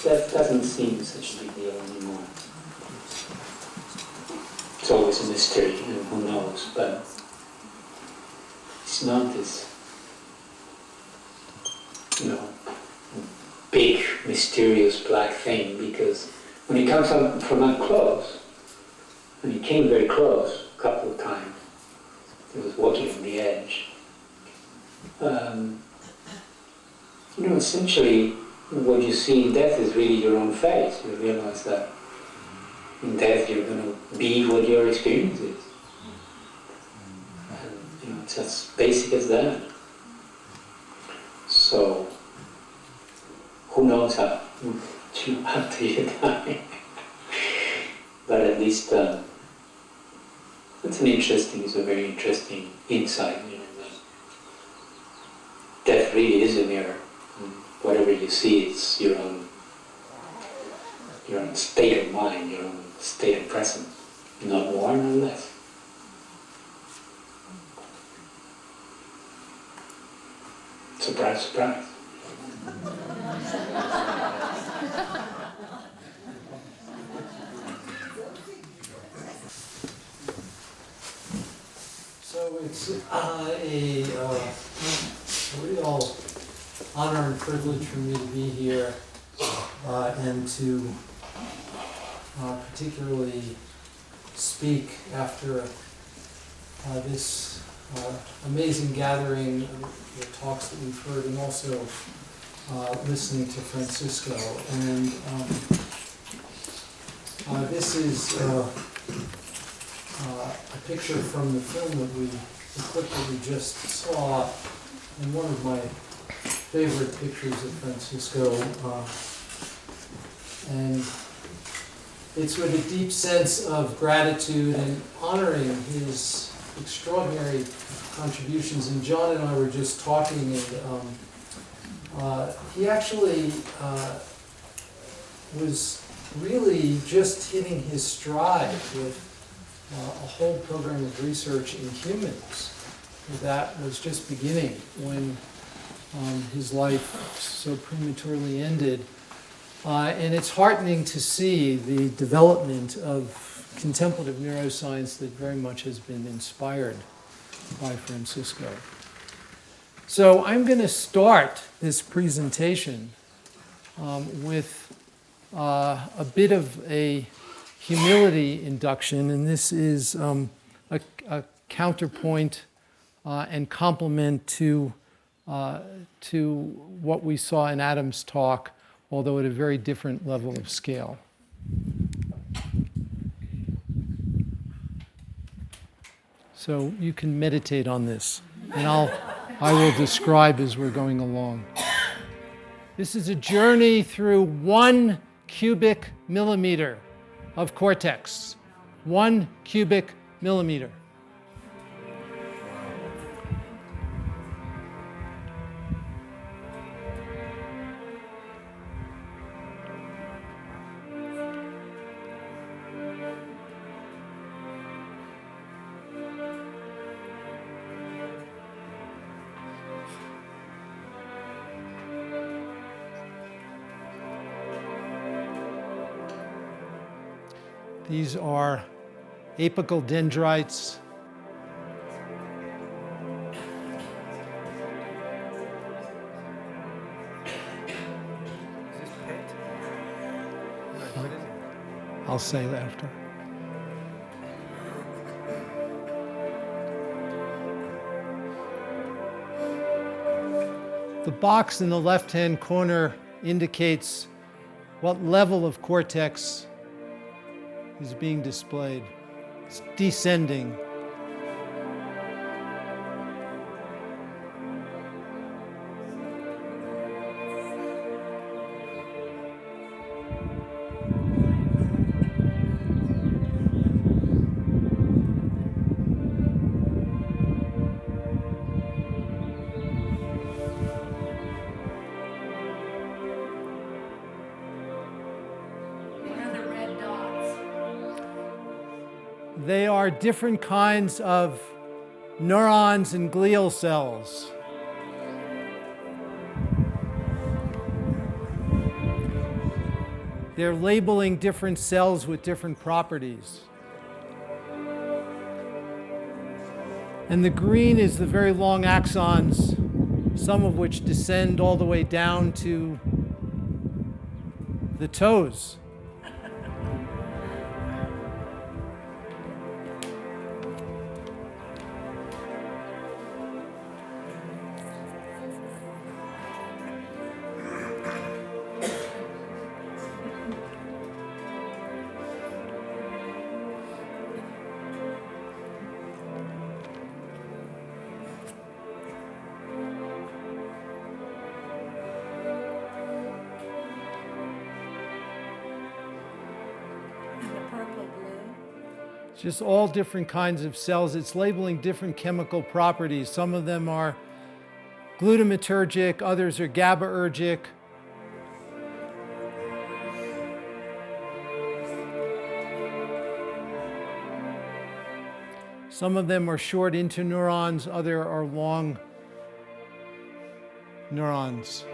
That doesn't seem such a big deal anymore. It's always a mystery, and who knows, but it's not this, big, mysterious black thing, because when it comes up from up close, and he came very close a couple of times, he was walking on the edge. Essentially, what you see in death is really your own face. You realize that in death you're going to be what your experience is. And, it's as basic as that. So, who knows how, after you die. But at least, it's a very interesting insight. Death really is a mirror. Whatever you see, it's your own state of mind, your own state of presence, not more, nor less. Surprise, surprise. So it's a real honor and privilege for me to be here and to particularly speak after this amazing gathering of the talks that we've heard, and also listening to Francisco. And this is a picture from the film the clip that we just saw, and one of my favorite pictures of Francisco, and it's with a deep sense of gratitude and honoring his extraordinary contributions. And John and I were just talking, and he actually was really just hitting his stride with a whole program of research in humans that was just beginning when his life so prematurely ended. And it's heartening to see the development of contemplative neuroscience that very much has been inspired by Francisco. So I'm going to start this presentation with a bit of a humility induction, and this is a counterpoint and complement to what we saw in Adam's talk, although at a very different level of scale. So you can meditate on this, and I will describe as we're going along. This is a journey through 1 cubic millimeter of cortex. 1 cubic millimeter. These are apical dendrites. I'll say that after. The box in the left-hand corner indicates what level of cortex is being displayed. It's descending. They are different kinds of neurons and glial cells. they're labeling different cells with different properties. And the green is the very long axons, some of which descend all the way down to the toes. Just all different kinds of cells. It's labeling different chemical properties. Some of them are glutamatergic, others are GABAergic. Some of them are short interneurons, others are long neurons.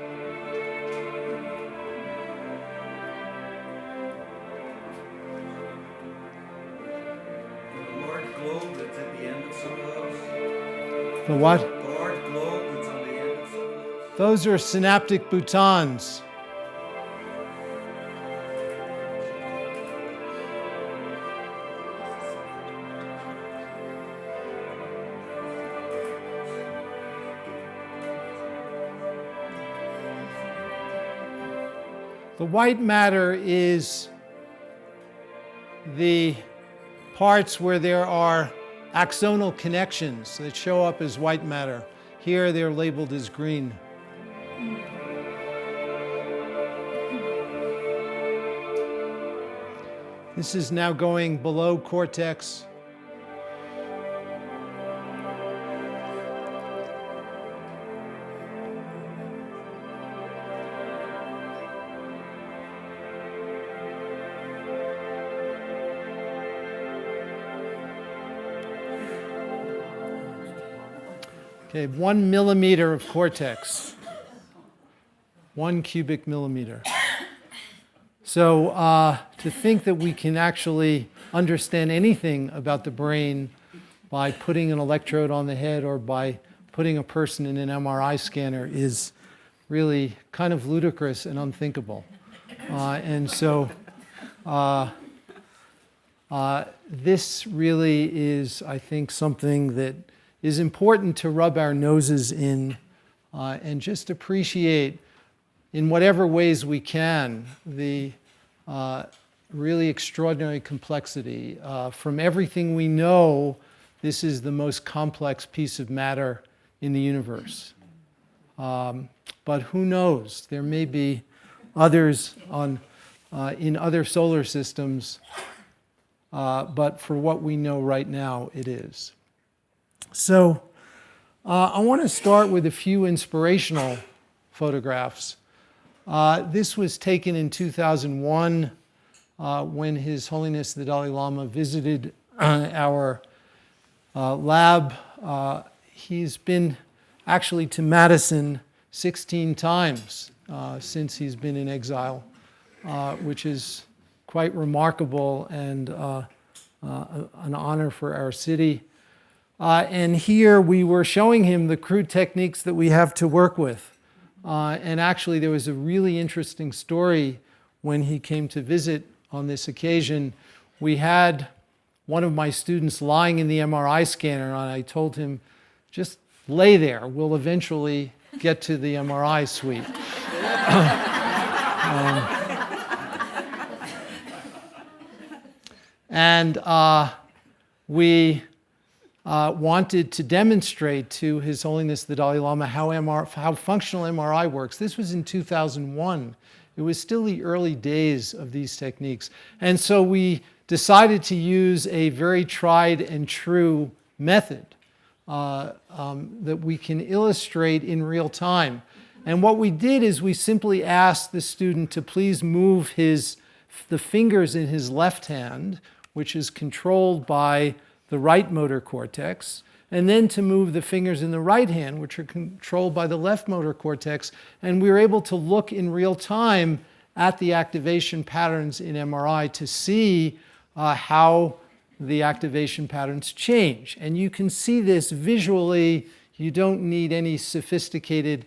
The what? The large globe that's on the end of some of those. Those are synaptic boutons. The white matter is the parts where there are axonal connections that show up as white matter. Here they're labeled as green. This is now going below cortex. Okay, 1 millimeter of cortex, 1 cubic millimeter. So to think that we can actually understand anything about the brain by putting an electrode on the head or by putting a person in an MRI scanner is really kind of ludicrous and unthinkable. And so this really is, I think, something that is important to rub our noses in and just appreciate in whatever ways we can the really extraordinary complexity. From everything we know, this is the most complex piece of matter in the universe. But who knows? There may be others in other solar systems, but for what we know right now, it is. So I want to start with a few inspirational photographs. This was taken in 2001 when His Holiness the Dalai Lama visited our lab. He's been actually to Madison 16 times since he's been in exile, which is quite remarkable and an honor for our city. And here we were showing him the crude techniques that we have to work with. And actually there was a really interesting story when he came to visit on this occasion. We had one of my students lying in the MRI scanner, and I told him, just lay there. We'll eventually get to the MRI suite. We wanted to demonstrate to His Holiness the Dalai Lama how functional MRI works. This was in 2001. It was still the early days of these techniques. And so we decided to use a very tried and true method that we can illustrate in real time. And what we did is we simply asked the student to please move the fingers in his left hand, which is controlled by the right motor cortex, and then to move the fingers in the right hand, which are controlled by the left motor cortex. And we were able to look in real time at the activation patterns in MRI to see how the activation patterns change. And you can see this visually. You don't need any sophisticated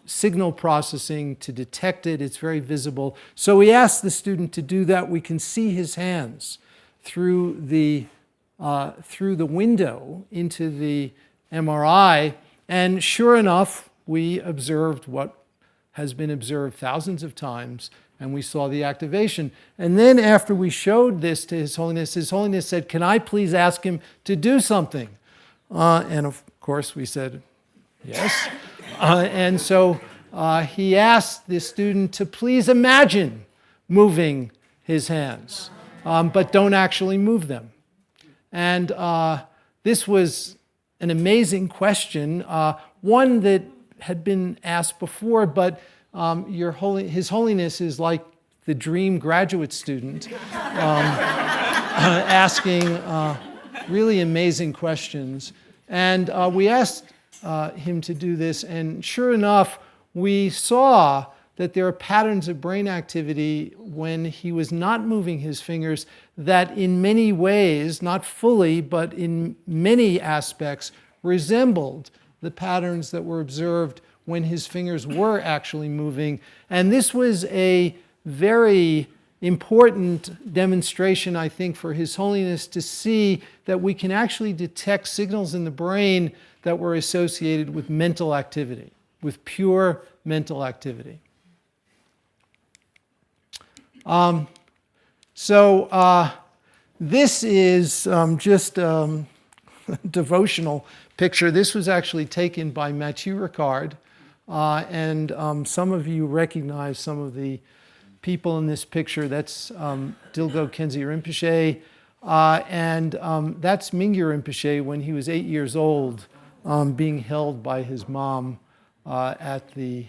signal processing to detect it. It's very visible. So we asked the student to do that. We can see his hands through the window into the MRI. And sure enough, we observed what has been observed thousands of times, and we saw the activation. And then after we showed this to His Holiness said, "Can I please ask him to do something?" And of course we said, yes. And so he asked the student to please imagine moving his hands, but don't actually move them. And this was an amazing question, one that had been asked before, but His Holiness is like the dream graduate student, asking really amazing questions. And we asked him to do this, and sure enough, we saw that there are patterns of brain activity when he was not moving his fingers that in many ways, not fully, but in many aspects, resembled the patterns that were observed when his fingers were actually moving. And this was a very important demonstration, I think, for His Holiness to see that we can actually detect signals in the brain that were associated with mental activity, with pure mental activity. This is just a devotional picture. This was actually taken by Mathieu Ricard, and some of you recognize some of the people in this picture. That's Dilgo Khyentse Rinpoche, and that's Mingyur Rinpoche when he was 8 years old, being held by his mom at the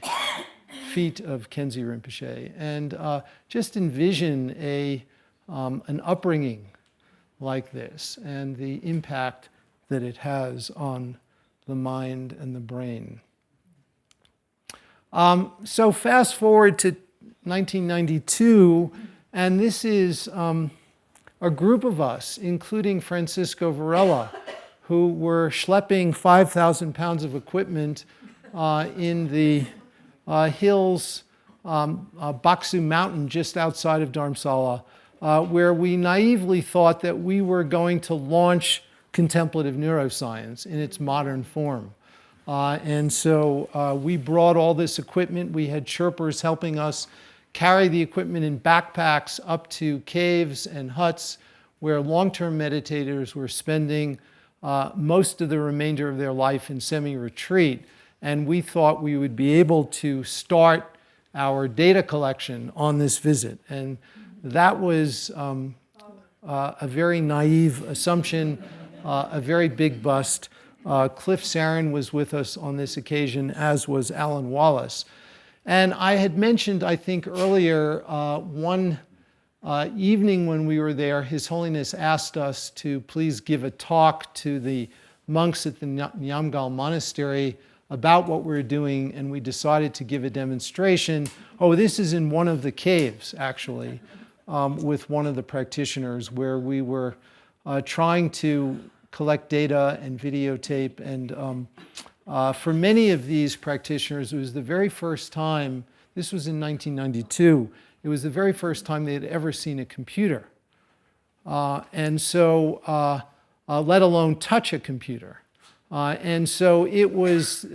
feet of Khyentse Rinpoche. And just envision an upbringing like this and the impact that it has on the mind and the brain. So fast forward to 1992, and this is a group of us, including Francisco Varela, who were schlepping 5,000 pounds of equipment in the hills, Baksu Mountain, just outside of Dharamsala, where we naively thought that we were going to launch contemplative neuroscience in its modern form. And so we brought all this equipment. We had Sherpers helping us carry the equipment in backpacks up to caves and huts where long-term meditators were spending most of the remainder of their life in semi-retreat. And we thought we would be able to start our data collection on this visit. And that was a very naive assumption, a very big bust. Cliff Sarin was with us on this occasion, as was Alan Wallace. And I had mentioned, I think earlier, one evening when we were there, His Holiness asked us to please give a talk to the monks at the Nyamgal Monastery about what we were doing, and we decided to give a demonstration. Oh, this is in one of the caves, actually, with one of the practitioners, where we were trying to collect data and videotape. And for many of these practitioners, it was the very first time, this was in 1992, it was the very first time they had ever seen a computer. And so, let alone touch a computer. And so it was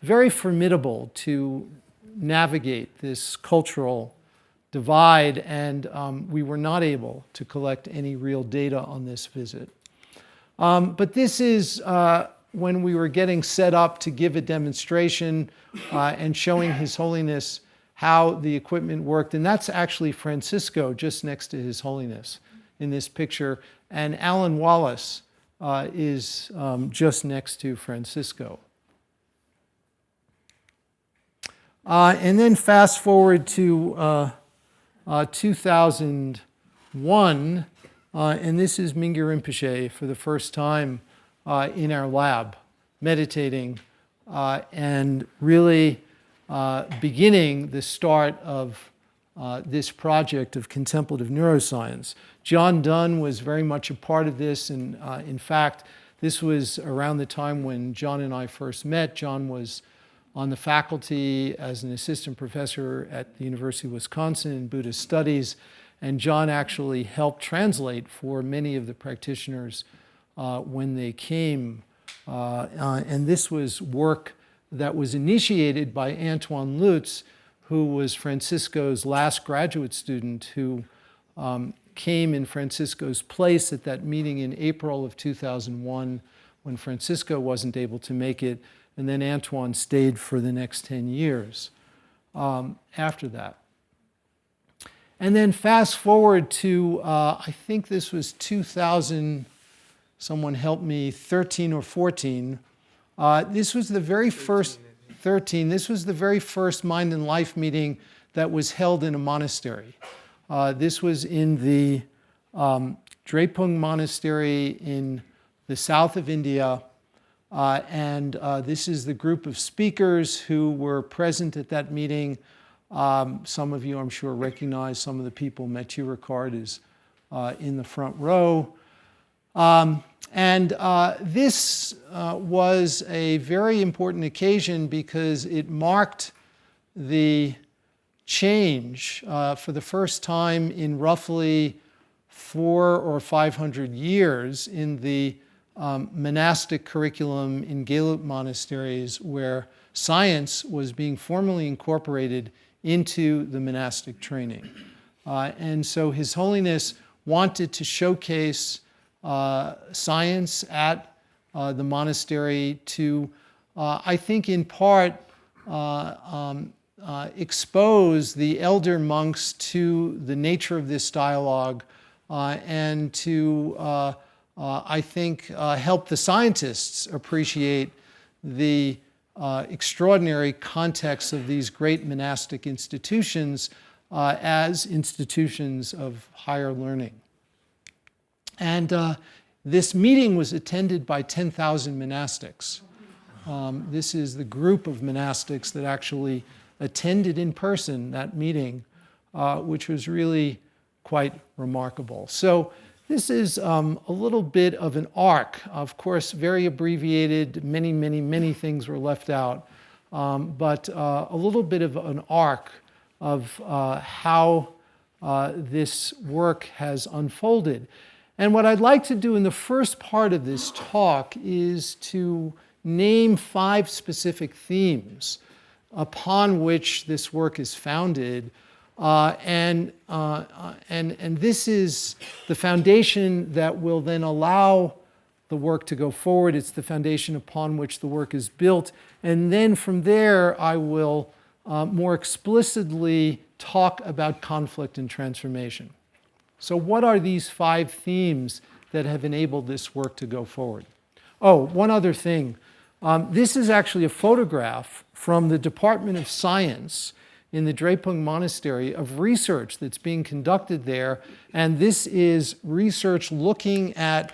very formidable to navigate this cultural divide, and we were not able to collect any real data on this visit. But this is when we were getting set up to give a demonstration and showing His Holiness how the equipment worked. And that's actually Francisco just next to His Holiness in this picture. And Alan Wallace is just next to Francisco. And then fast forward to 2001, and this is Mingyur Rinpoche for the first time in our lab, meditating and really beginning the start of this project of contemplative neuroscience. John Dunn was very much a part of this, and in fact, this was around the time when John and I first met. John was on the faculty as an assistant professor at the University of Wisconsin in Buddhist studies, and John actually helped translate for many of the practitioners when they came. And this was work that was initiated by Antoine Lutz, who was Francisco's last graduate student, who came in Francisco's place at that meeting in April of 2001 when Francisco wasn't able to make it, and then Antoine stayed for the next 10 years after that. And then fast forward to, I think this was 2000, someone help me, 13 or 14. This was the very first, 13, this was the very first Mind and Life meeting that was held in a monastery. This was in the Drepung Monastery in the south of India. And this is the group of speakers who were present at that meeting. Some of you, I'm sure, recognize some of the people. Mathieu Ricard is in the front row. This was a very important occasion because it marked the change for the first time in roughly 400 or 500 years in the monastic curriculum in Gelut monasteries, where science was being formally incorporated into the monastic training. And so His Holiness wanted to showcase science at the monastery to, I think in part, expose the elder monks to the nature of this dialogue and to, I think, help the scientists appreciate the extraordinary context of these great monastic institutions as institutions of higher learning. And this meeting was attended by 10,000 monastics. This is the group of monastics that actually attended in person that meeting, which was really quite remarkable. So this is a little bit of an arc. Of course, very abbreviated, many things were left out, but a little bit of an arc of how this work has unfolded. And what I'd like to do in the first part of this talk is to name 5 specific themes upon which this work is founded. And this is the foundation that will then allow the work to go forward. It's the foundation upon which the work is built. And then from there, I will more explicitly talk about conflict and transformation. So what are these 5 themes that have enabled this work to go forward? Oh, one other thing. This is actually a photograph from the Department of Science in the Drepung Monastery of research that's being conducted there. And this is research looking at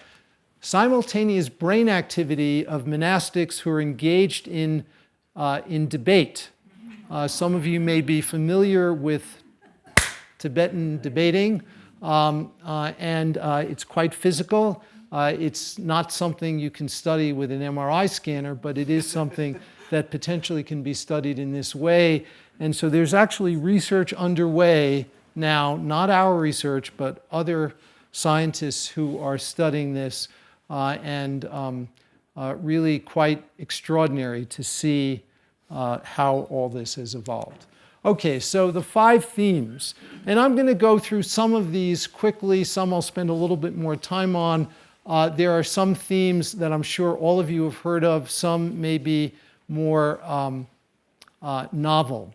simultaneous brain activity of monastics who are engaged in debate. Some of you may be familiar with Tibetan debating. It's quite physical. It's not something you can study with an MRI scanner, but it is something that potentially can be studied in this way. And so there's actually research underway now, not our research, but other scientists who are studying this, really quite extraordinary to see how all this has evolved. Okay, so the 5 themes, and I'm going to go through some of these quickly, some I'll spend a little bit more time on. There are some themes that I'm sure all of you have heard of, some may be more novel.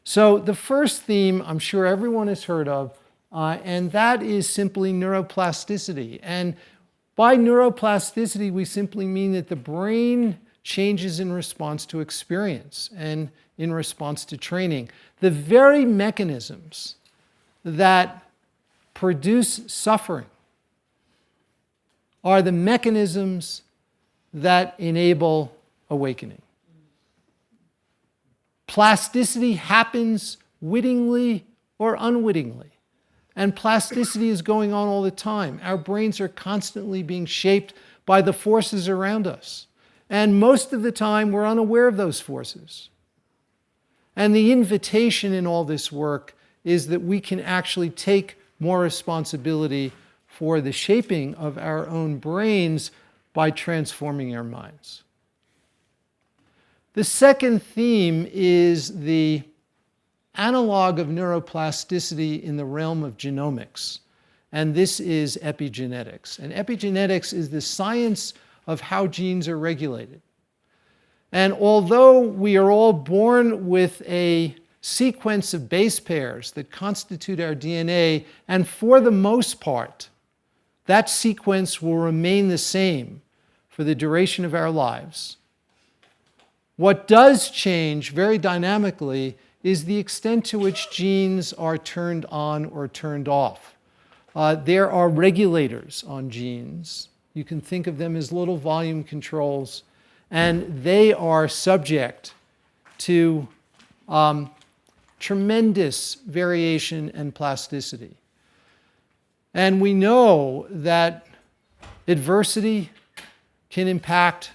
So the first theme I'm sure everyone has heard of, and that is simply neuroplasticity. And by neuroplasticity, we simply mean that the brain changes in response to experience and in response to training. The very mechanisms that produce suffering are the mechanisms that enable awakening. Plasticity happens wittingly or unwittingly. And plasticity is going on all the time. Our brains are constantly being shaped by the forces around us. And most of the time, we're unaware of those forces. And the invitation in all this work is that we can actually take more responsibility for the shaping of our own brains by transforming our minds. The second theme is the analog of neuroplasticity in the realm of genomics, and this is epigenetics. And epigenetics is the science of how genes are regulated. And although we are all born with a sequence of base pairs that constitute our DNA, and for the most part, that sequence will remain the same for the duration of our lives. What does change very dynamically is the extent to which genes are turned on or turned off. There are regulators on genes. You can think of them as little volume controls, and they are subject to tremendous variation and plasticity. And we know that adversity can impact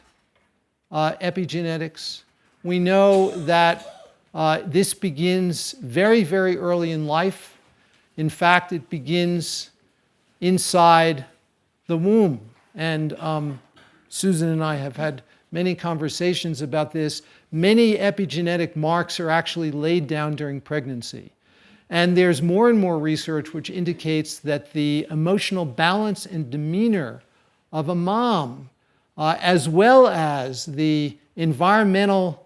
epigenetics. We know that this begins very, very early in life. In fact, it begins inside the womb. And Susan and I have had many conversations about this. Many epigenetic marks are actually laid down during pregnancy. And there's more and more research which indicates that the emotional balance and demeanor of a mom, as well as the environmental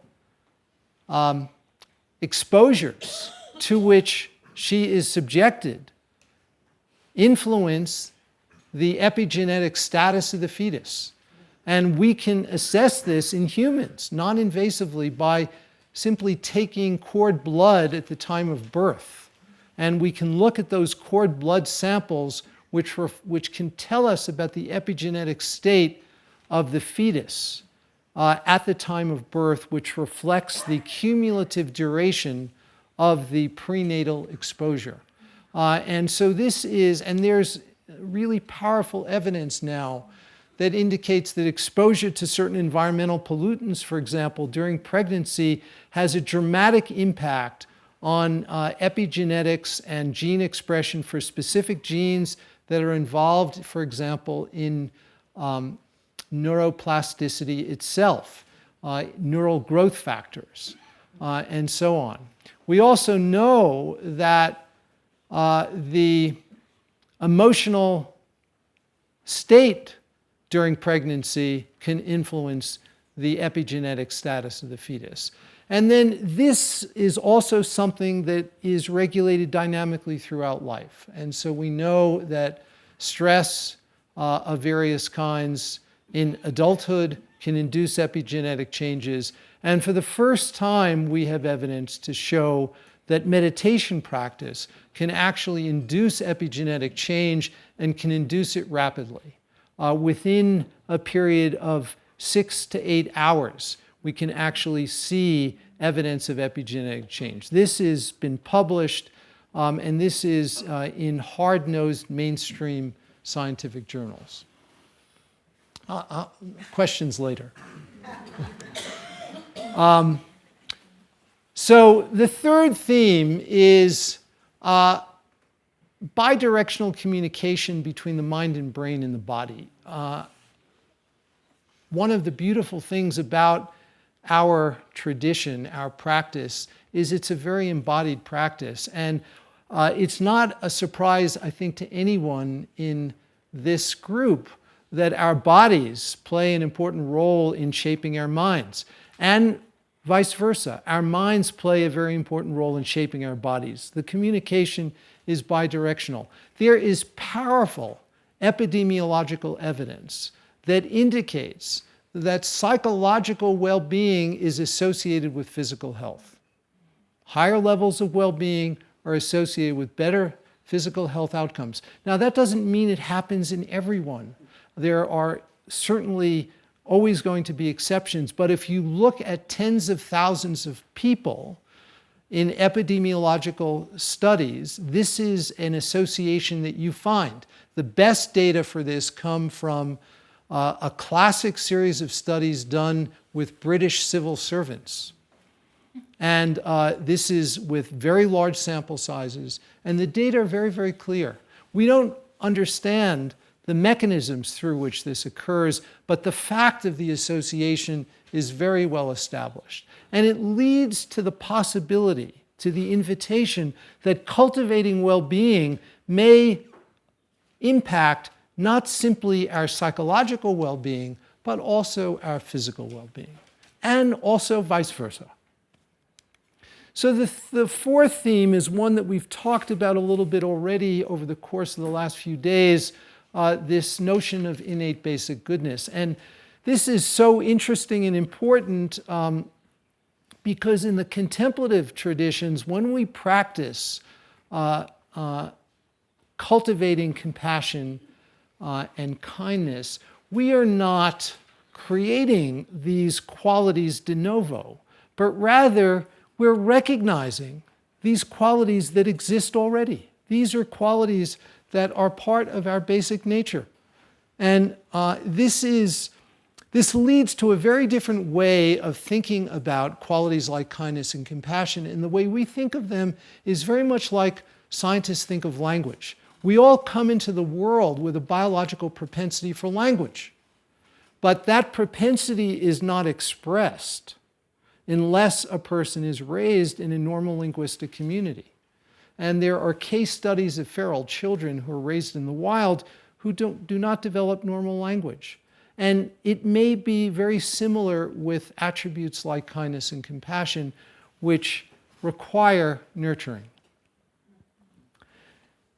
exposures to which she is subjected, influence the epigenetic status of the fetus. And we can assess this in humans, non-invasively, by simply taking cord blood at the time of birth. And we can look at those cord blood samples which can tell us about the epigenetic state of the fetus at the time of birth, which reflects the cumulative duration of the prenatal exposure. And so this is, and there's really powerful evidence now that indicates that exposure to certain environmental pollutants, for example, during pregnancy has a dramatic impact on epigenetics and gene expression for specific genes that are involved, for example, in neuroplasticity itself, neural growth factors, and so on. We also know that the emotional state during pregnancy can influence the epigenetic status of the fetus. And then this is also something that is regulated dynamically throughout life. And so we know that stress of various kinds in adulthood can induce epigenetic changes. And for the first time, we have evidence to show that meditation practice can actually induce epigenetic change and can induce it rapidly. Within a period of 6 to 8 hours, we can actually see evidence of epigenetic change. This has been published, and this is in hard-nosed mainstream scientific journals. Questions later. So the third theme is bi-directional communication between the mind and brain and the body. One of the beautiful things about our tradition, our practice, is it's a very embodied practice. And it's not a surprise, I think, to anyone in this group that our bodies play an important role in shaping our minds. And vice versa, our minds play a very important role in shaping our bodies. The communication is bidirectional. There is powerful epidemiological evidence that indicates that psychological well-being is associated with physical health. Higher levels of well-being are associated with better physical health outcomes. Now, that doesn't mean it happens in everyone. There are certainly always going to be exceptions, but if you look at tens of thousands of people, in epidemiological studies, this is an association that you find. The best data for this come from a classic series of studies done with British civil servants. And this is with very large sample sizes, and the data are very, very clear. We don't understand the mechanisms through which this occurs, but the fact of the association is very well established. And it leads to the possibility, to the invitation, that cultivating well-being may impact not simply our psychological well-being, but also our physical well-being, and also vice versa. So the fourth theme is one that we've talked about a little bit already over the course of the last few days, this notion of innate basic goodness. And this is so interesting and important because in the contemplative traditions, when we practice cultivating compassion and kindness, we are not creating these qualities de novo, but rather we're recognizing these qualities that exist already. These are qualities that are part of our basic nature. And this leads to a very different way of thinking about qualities like kindness and compassion. And the way we think of them is very much like scientists think of language. We all come into the world with a biological propensity for language. But that propensity is not expressed unless a person is raised in a normal linguistic community. And there are case studies of feral children who are raised in the wild who do not develop normal language. And it may be very similar with attributes like kindness and compassion, which require nurturing.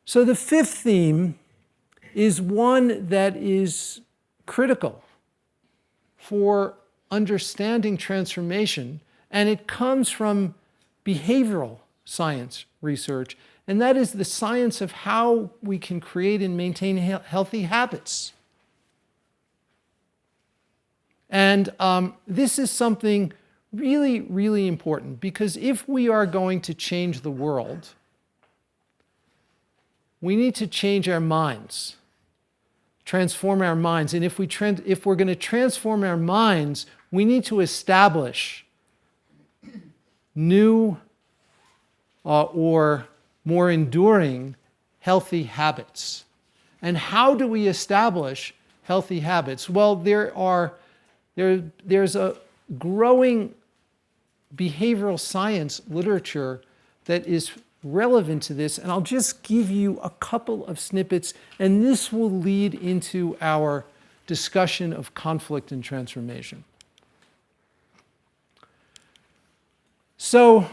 So the fifth theme is one that is critical for understanding transformation, and it comes from behavioral science research, and that is the science of how we can create and maintain healthy habits. And this is something really, really important, because if we are going to change the world, we need to change our minds, transform our minds. And if we're going to transform our minds, we need to establish new or more enduring healthy habits. And how do we establish healthy habits? Well, there's a growing behavioral science literature that is relevant to this, and I'll just give you a couple of snippets, and this will lead into our discussion of conflict and transformation. So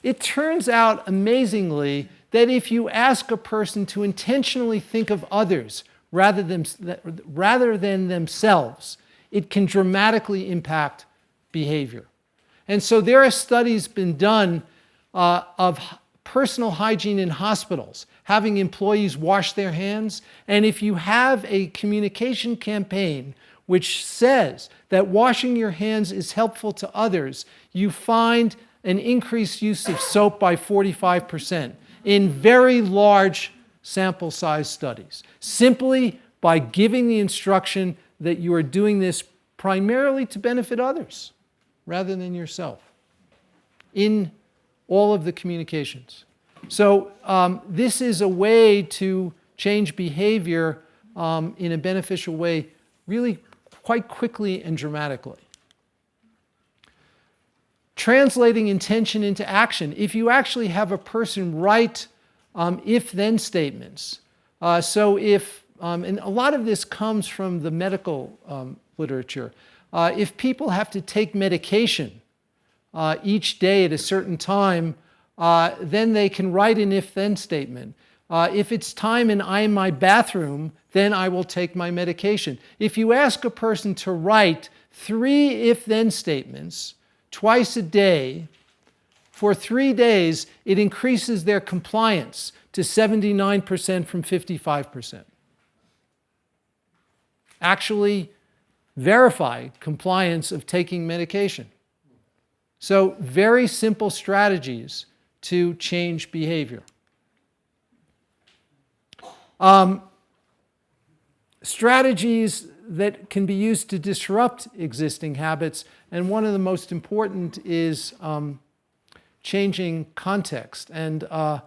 it turns out, amazingly, that if you ask a person to intentionally think of others rather than themselves, it can dramatically impact behavior. And so there are studies been done of personal hygiene in hospitals, having employees wash their hands. And if you have a communication campaign which says that washing your hands is helpful to others, you find an increased use of soap by 45% in very large sample size studies, simply by giving the instruction that you are doing this primarily to benefit others rather than yourself in all of the communications. So this is a way to change behavior in a beneficial way really quite quickly and dramatically. Translating intention into action. If you actually have a person write if-then statements, so if, and a lot of this comes from the medical literature, if people have to take medication each day at a certain time, then they can write an if-then statement. If it's time and I'm in my bathroom, then I will take my medication. If you ask a person to write 3 if-then statements twice a day for 3 days, it increases their compliance to 79% from 55%. Actually verify compliance of taking medication. So very simple strategies to change behavior. Strategies that can be used to disrupt existing habits, and one of the most important is changing context. And I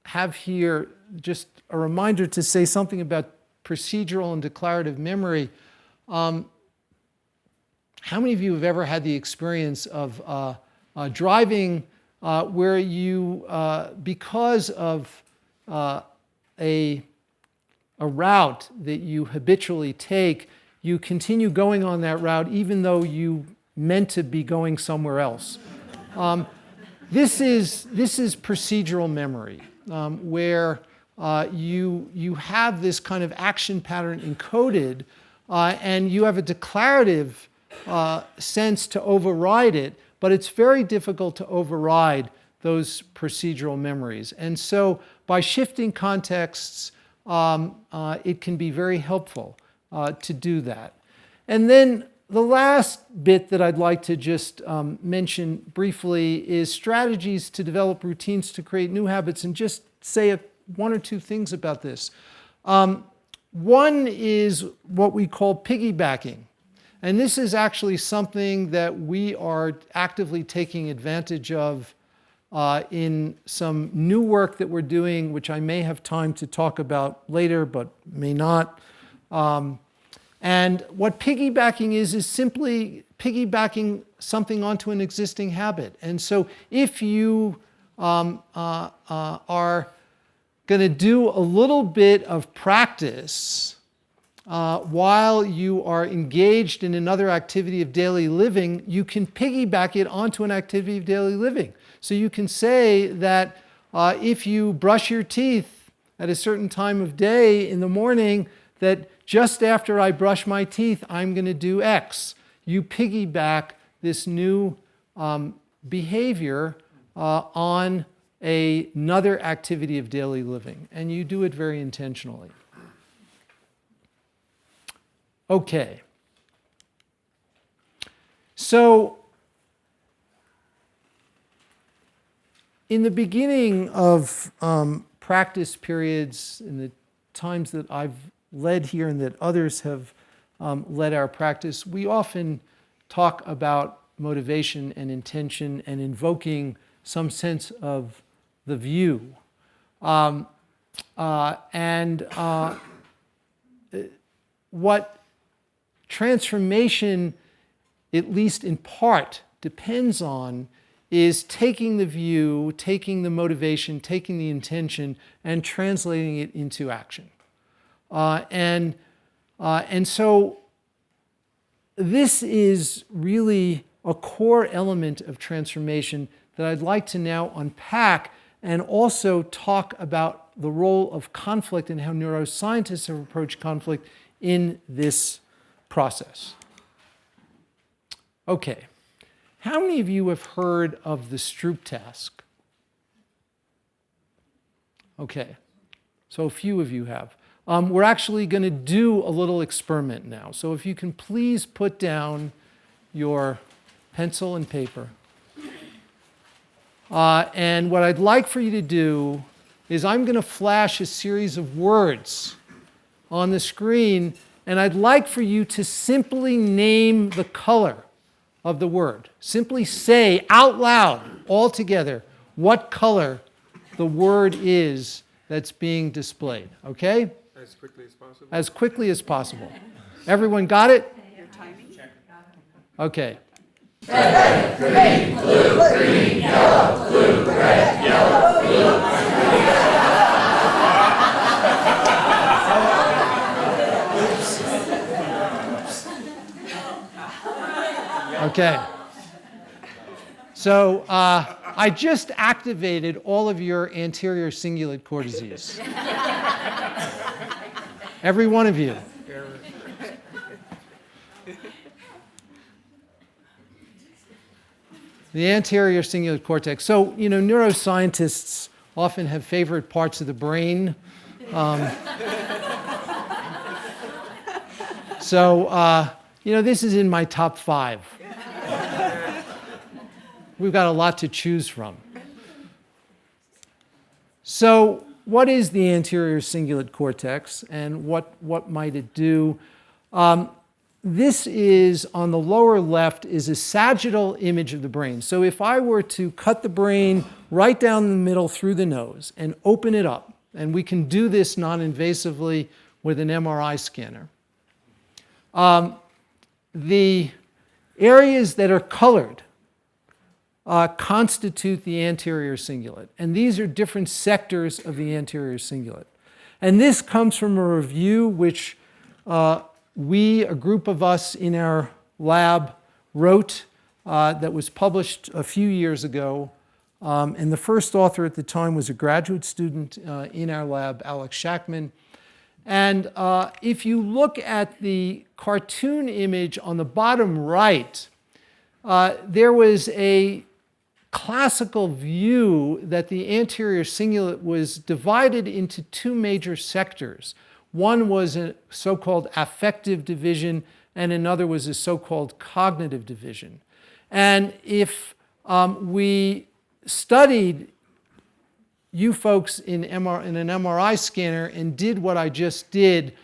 have here just a reminder to say something about procedural and declarative memory. How many of you have ever had the experience of driving where you, because of a route that you habitually take, you continue going on that route even though you meant to be going somewhere else? This is procedural memory, where you have this kind of action pattern encoded, and you have a declarative sense to override it, but it's very difficult to override those procedural memories. And so by shifting contexts, it can be very helpful to do that. And then the last bit that I'd like to just mention briefly is strategies to develop routines to create new habits, and just say one or two things about this. One is what we call piggybacking. And this is actually something that we are actively taking advantage of in some new work that we're doing, which I may have time to talk about later, but may not. And what piggybacking is simply piggybacking something onto an existing habit. And so if you are going to do a little bit of practice while you are engaged in another activity of daily living, you can piggyback it onto an activity of daily living. So you can say that if you brush your teeth at a certain time of day in the morning, that just after I brush my teeth, I'm going to do X. You piggyback this new behavior on another activity of daily living, and you do it very intentionally. Okay. So in the beginning of practice periods, in the times that I've led here and that others have led our practice, we often talk about motivation and intention and invoking some sense of the view. What transformation, at least in part, depends on is taking the view, taking the motivation, taking the intention, and translating it into action. And so this is really a core element of transformation that I'd like to now unpack, and also talk about the role of conflict and how neuroscientists have approached conflict in this process. Okay. How many of you have heard of the Stroop task? Okay. So a few of you have. We're actually going to do a little experiment now. So if you can please put down your pencil and paper. And what I'd like for you to do is I'm going to flash a series of words on the screen, and I'd like for you to simply name the color of the word. Simply say out loud, all together, what color the word is that's being displayed. Okay? As quickly as possible. As quickly as possible. Everyone got it? Okay. Red, green, blue, green, yellow, blue, red, yellow, blue. Okay. So I just activated all of your anterior cingulate cortices. Every one of you. The anterior cingulate cortex. So, you know, neuroscientists often have favorite parts of the brain. So, you know, this is in my top 5. We've got a lot to choose from. So what is the anterior cingulate cortex, and what might it do? This is, on the lower left, is a sagittal image of the brain. So if I were to cut the brain right down the middle through the nose and open it up, and we can do this non-invasively with an MRI scanner, the areas that are colored constitute the anterior cingulate. And these are different sectors of the anterior cingulate. And this comes from a review which a group of us in our lab, wrote that was published a few years ago. And the first author at the time was a graduate student in our lab, Alex Shackman. And if you look at the cartoon image on the bottom right, there was a classical view that the anterior cingulate was divided into two major sectors. One was a so-called affective division, and another was a so-called cognitive division. And if we studied you folks in an MRI scanner and did what I just did,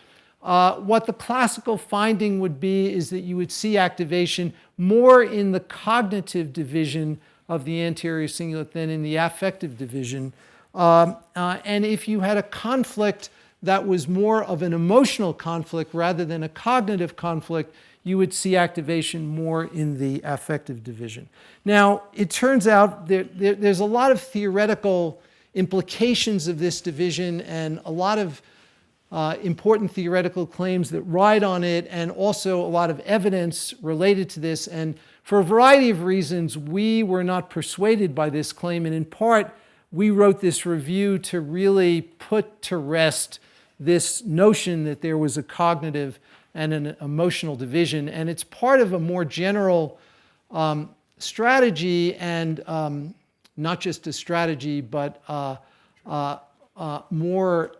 what the classical finding would be is that you would see activation more in the cognitive division of the anterior cingulate than in the affective division. And if you had a conflict that was more of an emotional conflict rather than a cognitive conflict, you would see activation more in the affective division. Now, it turns out there's a lot of theoretical implications of this division and a lot of important theoretical claims that ride on it, and also a lot of evidence related to this. And for a variety of reasons, we were not persuaded by this claim. And in part, we wrote this review to really put to rest this notion that there was a cognitive and an emotional division. And it's part of a more general strategy, and not just a strategy, but more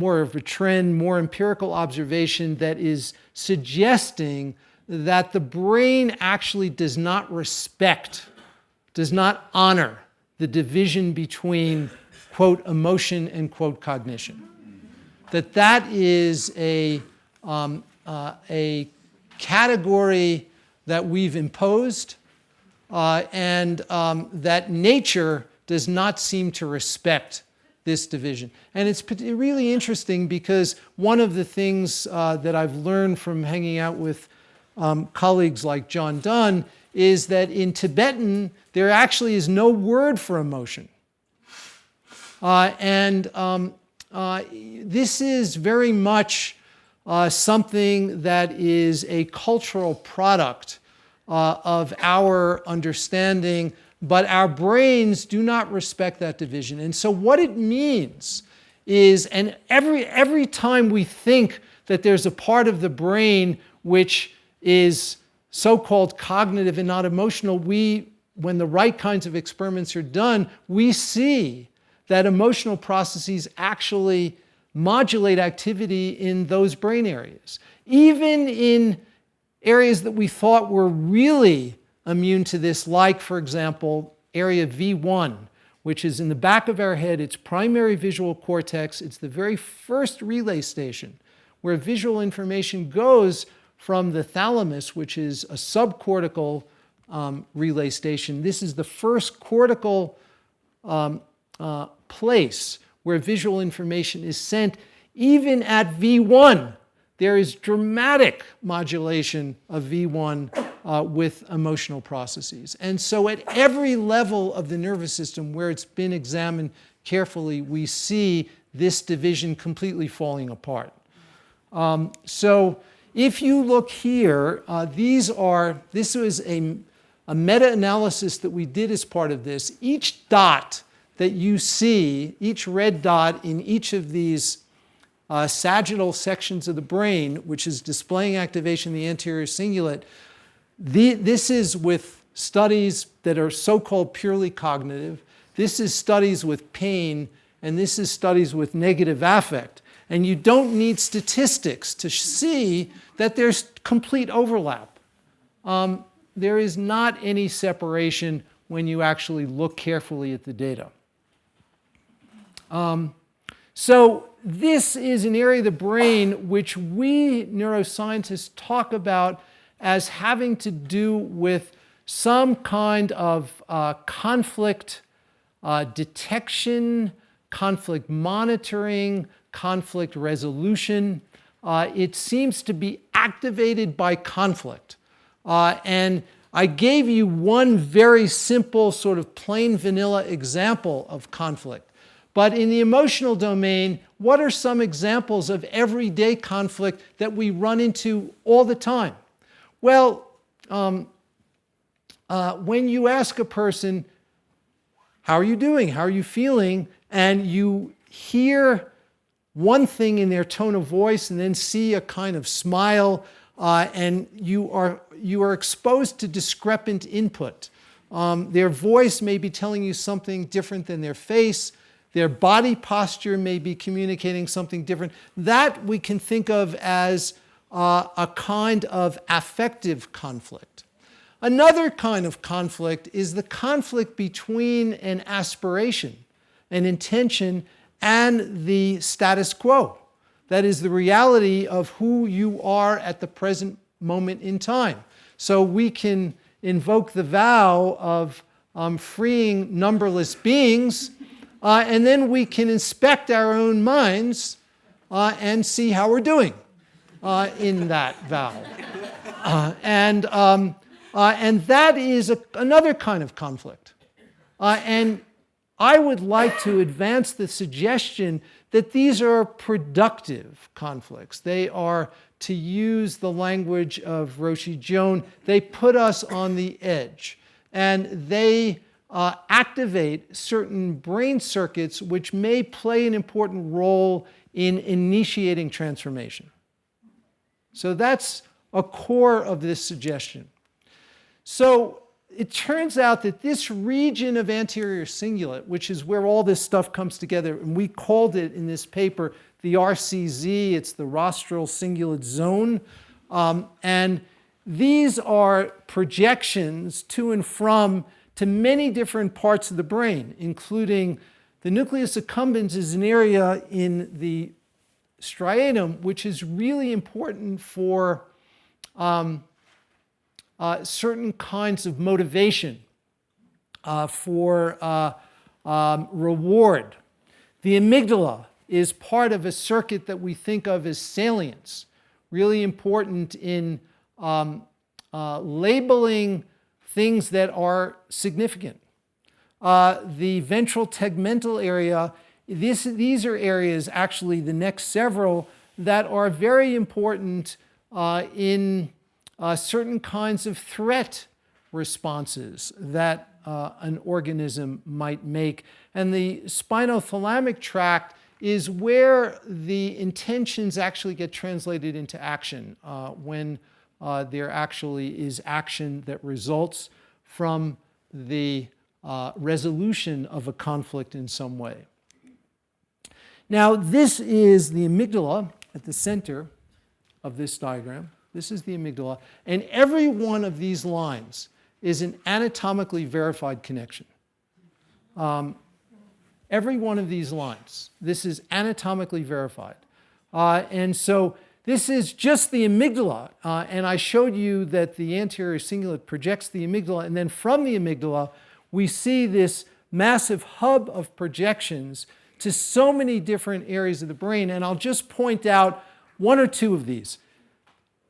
of a trend, more empirical observation that is suggesting that the brain actually does not respect, does not honor the division between, quote, emotion and, quote, cognition. That is a category that we've imposed, and that nature does not seem to respect this division. And it's really interesting because one of the things that I've learned from hanging out with colleagues like John Dunn is that in Tibetan, there actually is no word for emotion. This is very much something that is a cultural product of our understanding, but our brains do not respect that division. And so what it means is, and every time we think that there's a part of the brain which is so-called cognitive and not emotional, when the right kinds of experiments are done, we see that emotional processes actually modulate activity in those brain areas. Even in areas that we thought were really immune to this, like, for example, area V1, which is in the back of our head. It's primary visual cortex. It's the very first relay station where visual information goes from the thalamus, which is a subcortical relay station. This is the first cortical place where visual information is sent. Even at V1, there is dramatic modulation of V1 with emotional processes. And so at every level of the nervous system where it's been examined carefully, we see this division completely falling apart. So if you look here, this was a meta-analysis that we did as part of this. Each dot that you see, each red dot in each of these sagittal sections of the brain, which is displaying activation in the anterior cingulate, this is with studies that are so-called purely cognitive. This is studies with pain, and this is studies with negative affect. And you don't need statistics to see that there's complete overlap. There is not any separation when you actually look carefully at the data. So this is an area of the brain which we neuroscientists talk about as having to do with some kind of conflict detection, conflict monitoring, conflict resolution. It seems to be activated by conflict. And I gave you one very simple, sort of plain vanilla example of conflict. But in the emotional domain, what are some examples of everyday conflict that we run into all the time? Well, when you ask a person, how are you doing? How are you feeling? And you hear one thing in their tone of voice and then see a kind of smile, and you are exposed to discrepant input. Their voice may be telling you something different than their face. Their body posture may be communicating something different. That we can think of as a kind of affective conflict. Another kind of conflict is the conflict between an aspiration, an intention, and the status quo. That is the reality of who you are at the present moment in time. So we can invoke the vow of freeing numberless beings, and then we can inspect our own minds and see how we're doing in that vow. And that is another kind of conflict. And I would like to advance the suggestion that these are productive conflicts. They are, to use the language of Roshi Joan, they put us on the edge. And they activate certain brain circuits which may play an important role in initiating transformation. So that's a core of this suggestion. So it turns out that this region of anterior cingulate, which is where all this stuff comes together, and we called it in this paper the RCZ, it's the rostral cingulate zone, and these are projections to and from to many different parts of the brain, including the nucleus accumbens is an area in the striatum which is really important for certain kinds of motivation, for reward. The amygdala is part of a circuit that we think of as salience, really important in labeling things that are significant. The ventral tegmental area, these are areas, actually the next several, that are very important in certain kinds of threat responses that an organism might make. And the spinothalamic tract is where the intentions actually get translated into action when there actually is action that results from the resolution of a conflict in some way. Now, this is the amygdala at the center of this diagram. This is the amygdala. And every one of these lines is an anatomically verified connection. Every one of these lines, this is anatomically verified. And so this is just the amygdala. And I showed you that the anterior cingulate projects the amygdala. And then from the amygdala, we see this massive hub of projections to so many different areas of the brain. And I'll just point out one or two of these.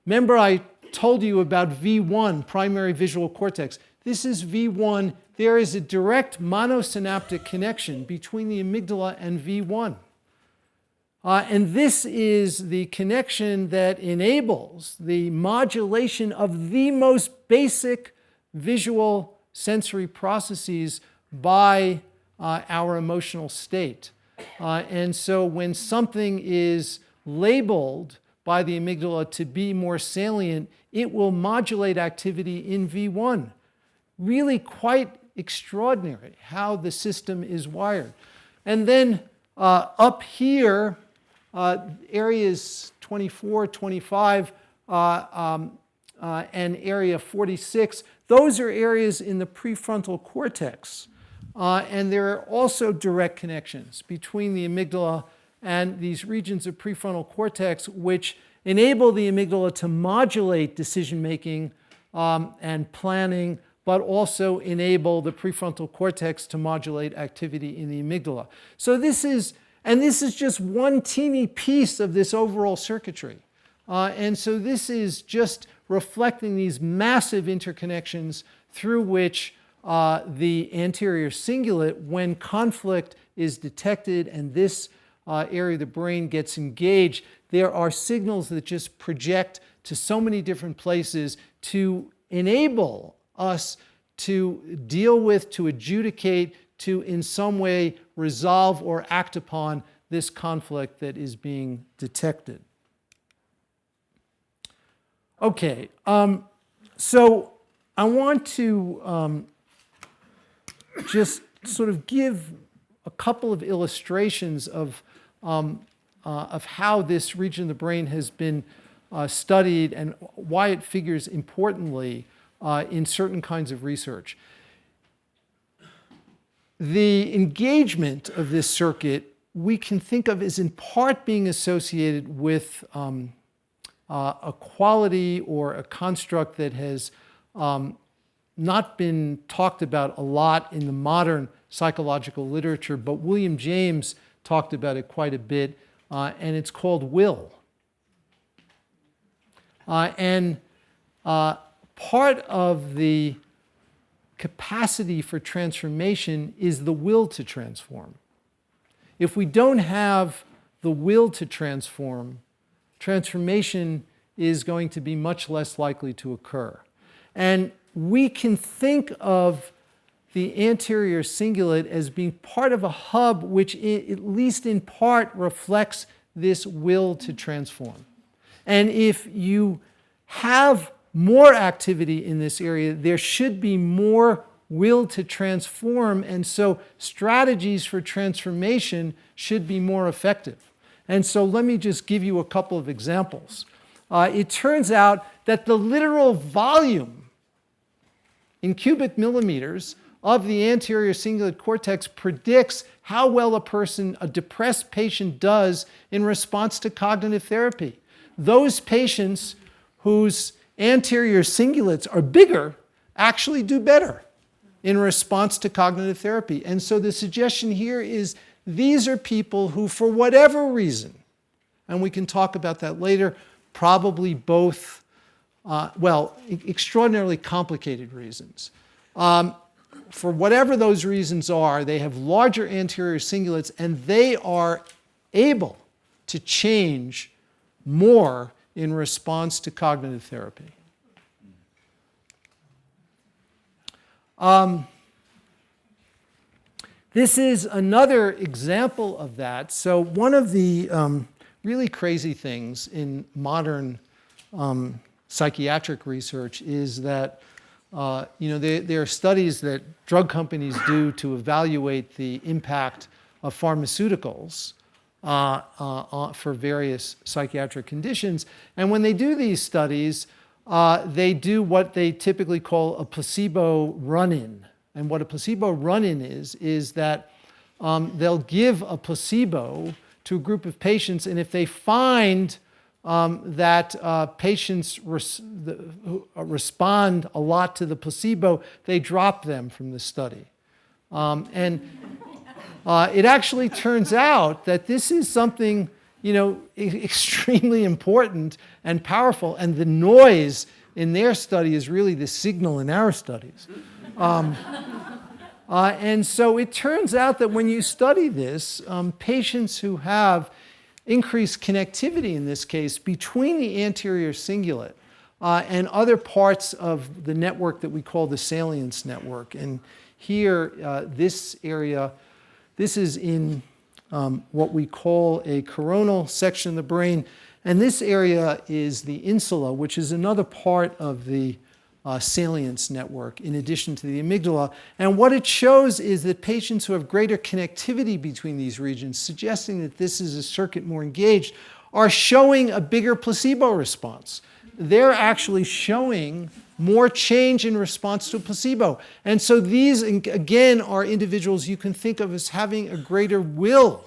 Remember I told you about V1, primary visual cortex. This is V1. There is a direct monosynaptic connection between the amygdala and V1. And this is the connection that enables the modulation of the most basic visual sensory processes by our emotional state. And so when something is labeled by the amygdala to be more salient, it will modulate activity in V1. Really quite extraordinary how the system is wired. And then up here, areas 24, 25 and area 46, those are areas in the prefrontal cortex. And there are also direct connections between the amygdala and these regions of prefrontal cortex, which enable the amygdala to modulate decision-making and planning, but also enable the prefrontal cortex to modulate activity in the amygdala. So this is just one teeny piece of this overall circuitry. And so this is just reflecting these massive interconnections through which the anterior cingulate, when conflict is detected and this area of the brain gets engaged, there are signals that just project to so many different places to enable us to deal with, to adjudicate, to in some way resolve or act upon this conflict that is being detected. Okay, so I want to just sort of give a couple of illustrations of how this region of the brain has been studied and why it figures importantly in certain kinds of research. The engagement of this circuit we can think of as in part being associated with a quality or a construct that has not been talked about a lot in the modern psychological literature, but William James talked about it quite a bit, and it's called will. And part of the capacity for transformation is the will to transform. If we don't have the will to transform, transformation is going to be much less likely to occur. And we can think of the anterior cingulate as being part of a hub which, at least in part, reflects this will to transform. And if you have more activity in this area, there should be more will to transform, and so strategies for transformation should be more effective. And so let me just give you a couple of examples. It turns out that the literal volume in cubic millimeters of the anterior cingulate cortex predicts how well a depressed patient does in response to cognitive therapy. Those patients whose anterior cingulates are bigger actually do better in response to cognitive therapy. And so the suggestion here is these are people who, for whatever reason, and we can talk about that later, probably both, extraordinarily complicated reasons. For whatever those reasons are, they have larger anterior cingulates and they are able to change more in response to cognitive therapy. This is another example of that. So one of the really crazy things in modern psychiatric research is that there are studies that drug companies do to evaluate the impact of pharmaceuticals for various psychiatric conditions. And when they do these studies, they do what they typically call a placebo run-in. And what a placebo run-in is that they'll give a placebo to a group of patients, and if they find that patients respond a lot to the placebo, they drop them from the study. It actually turns out that this is something extremely important and powerful, and the noise in their study is really the signal in our studies. And so it turns out that when you study this, patients who have increased connectivity, in this case, between the anterior cingulate and other parts of the network that we call the salience network. And here, this area, this is in what we call a coronal section of the brain. And this area is the insula, which is another part of the salience network in addition to the amygdala. And what it shows is that patients who have greater connectivity between these regions, suggesting that this is a circuit more engaged, are showing a bigger placebo response. they're actually showing more change in response to a placebo. And so these, again, are individuals you can think of as having a greater will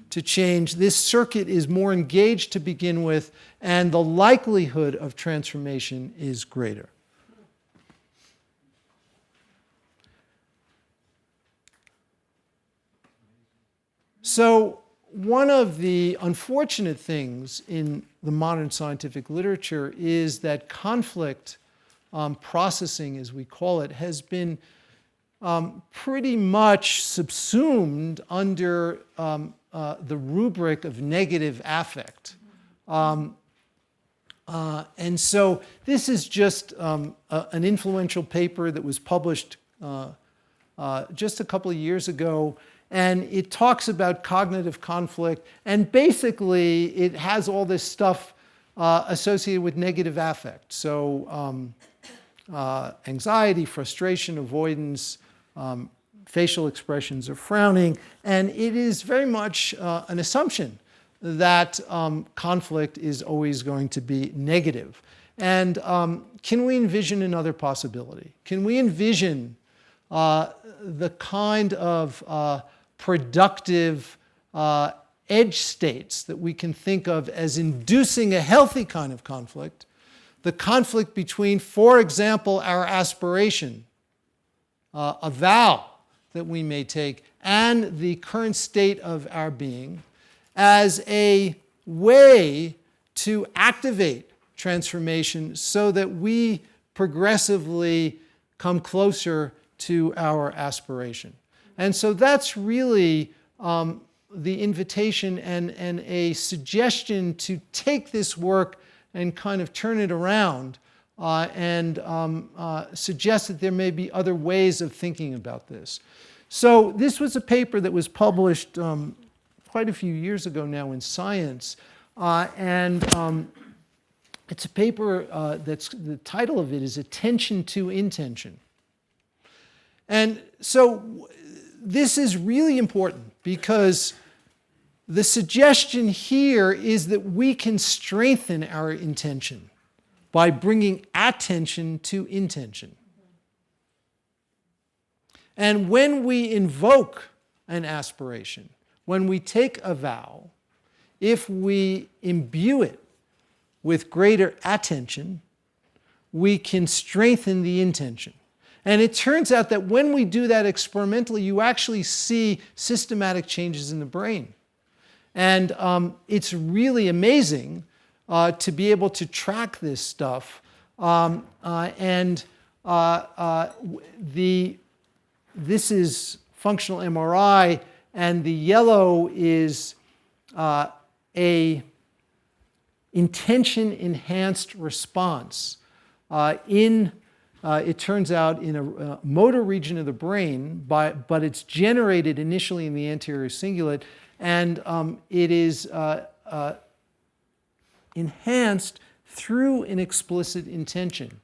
to change. This circuit is more engaged to begin with, and the likelihood of transformation is greater. So one of the unfortunate things in the modern scientific literature is that conflict processing, as we call it, has been pretty much subsumed under the rubric of negative affect. And so this is just an influential paper that was published just a couple of years ago. And it talks about cognitive conflict. And basically, it has all this stuff associated with negative affect. So anxiety, frustration, avoidance, facial expressions of frowning. And it is very much an assumption that conflict is always going to be negative. And can we envision another possibility? Can we envision the kind of productive edge states that we can think of as inducing a healthy kind of conflict, the conflict between, for example, our aspiration, a vow that we may take, and the current state of our being, as a way to activate transformation so that we progressively come closer to our aspiration. And so that's really the invitation and a suggestion to take this work and kind of turn it around and suggest that there may be other ways of thinking about this. So this was a paper that was published quite a few years ago now in Science. And it's a paper that's, the title of it is Attention to Intention. And so this is really important because the suggestion here is that we can strengthen our intention by bringing attention to intention. And when we invoke an aspiration, when we take a vow, if we imbue it with greater attention, we can strengthen the intention. And it turns out that when we do that experimentally, you actually see systematic changes in the brain. And it's really amazing to be able to track this stuff. This is functional MRI, and the yellow is a intention-enhanced response it turns out in a motor region of the brain, but it's generated initially in the anterior cingulate, and it is enhanced through an explicit intention.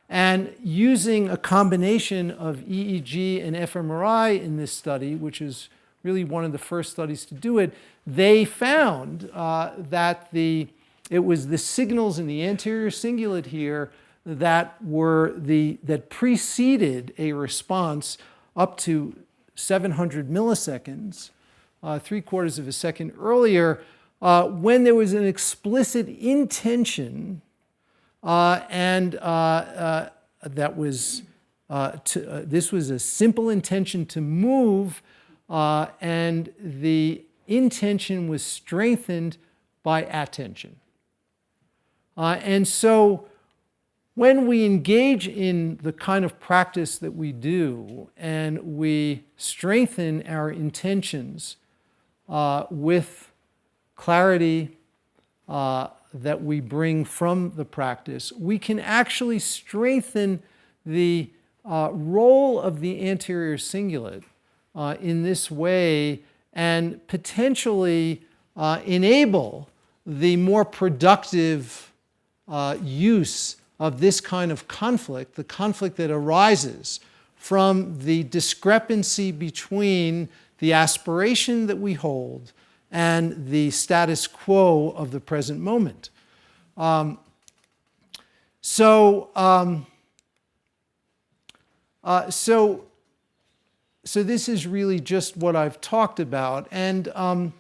And using a combination of EEG and fMRI in this study, which is really one of the first studies to do it, they found that it was the signals in the anterior cingulate here that preceded a response up to 700 milliseconds, 3/4 of a second earlier, when there was an explicit intention, this was a simple intention to move, and the intention was strengthened by attention. And so when we engage in the kind of practice that we do, and we strengthen our intentions with clarity that we bring from the practice, we can actually strengthen the role of the anterior cingulate in this way, and potentially enable the more productive use of this kind of conflict, the conflict that arises from the discrepancy between the aspiration that we hold and the status quo of the present moment. So, so this is really just what I've talked about. And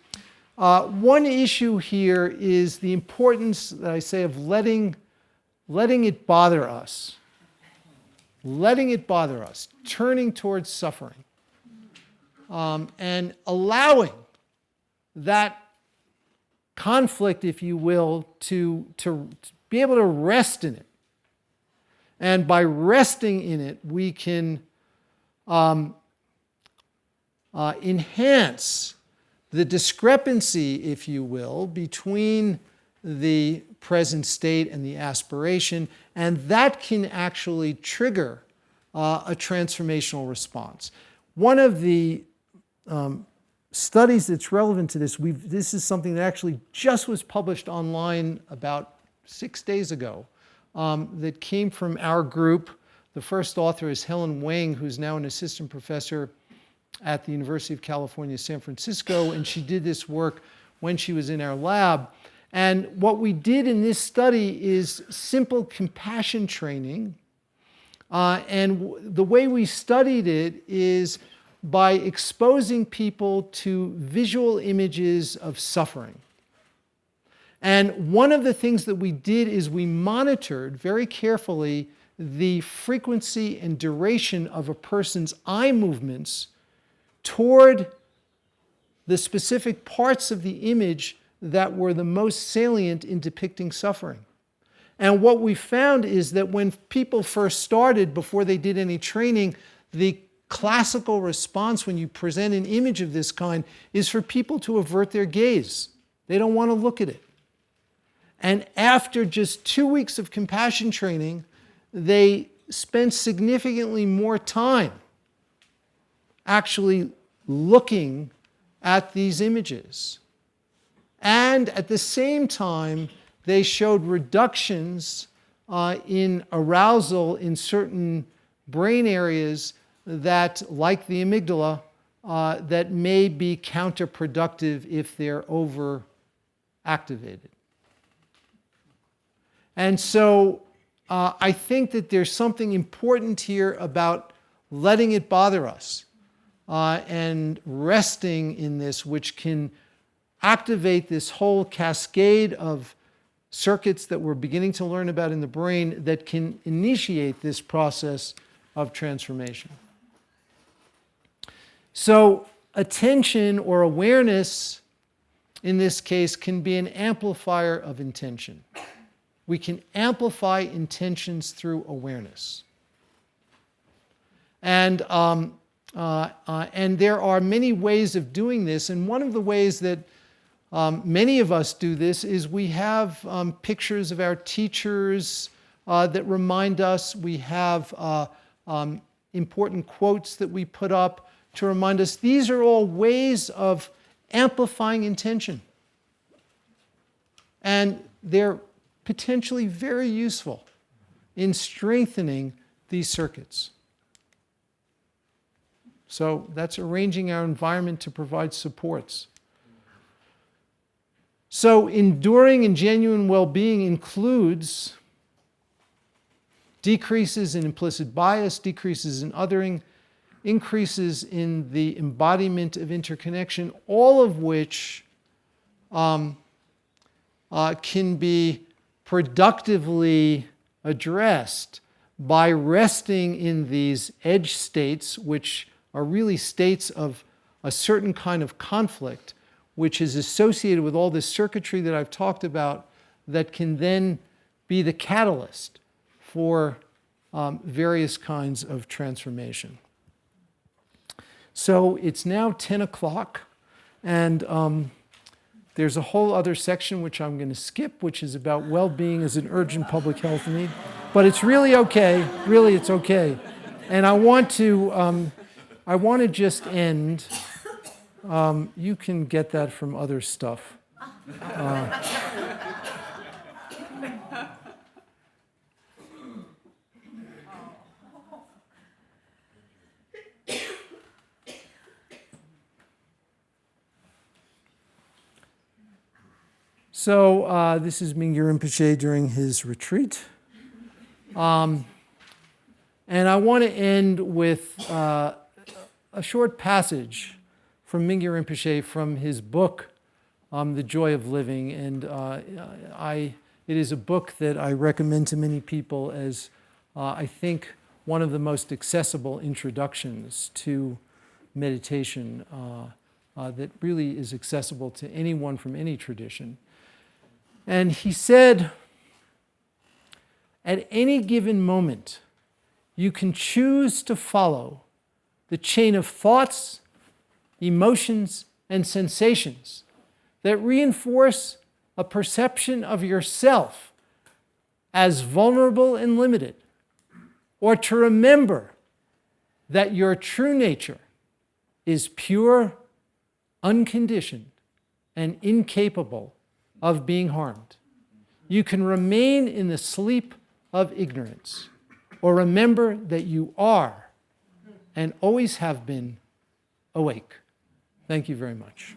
one issue here is the importance, that I say, of letting it bother us. Letting it bother us, turning towards suffering, and allowing that conflict, if you will, to be able to rest in it. And by resting in it, we can enhance the discrepancy, if you will, between the present state and the aspiration, and that can actually trigger a transformational response. One of the studies that's relevant to this, this is something that actually just was published online about 6 days ago, that came from our group. The first author is Helen Wang, who's now an assistant professor at the University of California, San Francisco, and she did this work when she was in our lab. And what we did in this study is simple compassion training. And the way we studied it is by exposing people to visual images of suffering. And one of the things that we did is we monitored very carefully the frequency and duration of a person's eye movements toward the specific parts of the image that were the most salient in depicting suffering. And what we found is that when people first started, before they did any training, the classical response when you present an image of this kind is for people to avert their gaze. They don't want to look at it. And after just 2 weeks of compassion training, they spent significantly more time actually looking at these images. And at the same time, they showed reductions in arousal in certain brain areas that, like the amygdala, that may be counterproductive if they're overactivated. And so I think that there's something important here about letting it bother us and resting in this, which can activate this whole cascade of circuits that we're beginning to learn about in the brain that can initiate this process of transformation. So attention or awareness, in this case, can be an amplifier of intention. We can amplify intentions through awareness. And there are many ways of doing this, and one of the ways that many of us do this is we have pictures of our teachers that remind us. We have important quotes that we put up to remind us. These are all ways of amplifying intention. And they're potentially very useful in strengthening these circuits. So that's arranging our environment to provide supports. So enduring and genuine well-being includes decreases in implicit bias, decreases in othering, increases in the embodiment of interconnection, all of which can be productively addressed by resting in these edge states, which are really states of a certain kind of conflict, which is associated with all this circuitry that I've talked about, that can then be the catalyst for various kinds of transformation. So it's now 10 o'clock, and there's a whole other section which I'm going to skip, which is about well-being as an urgent public health need. But it's really okay. Really, it's okay. And I want to just end. You can get that from other stuff. So this is Mingyur Rinpoche during his retreat. And I want to end with a short passage from Mingyur Rinpoche from his book, The Joy of Living. And it is a book that I recommend to many people as, I think, one of the most accessible introductions to meditation that really is accessible to anyone from any tradition. And he said, at any given moment, you can choose to follow the chain of thoughts, emotions, and sensations that reinforce a perception of yourself as vulnerable and limited, or to remember that your true nature is pure, unconditioned, and incapable of being harmed. You can remain in the sleep of ignorance, or remember that you are and always have been awake. Thank you very much.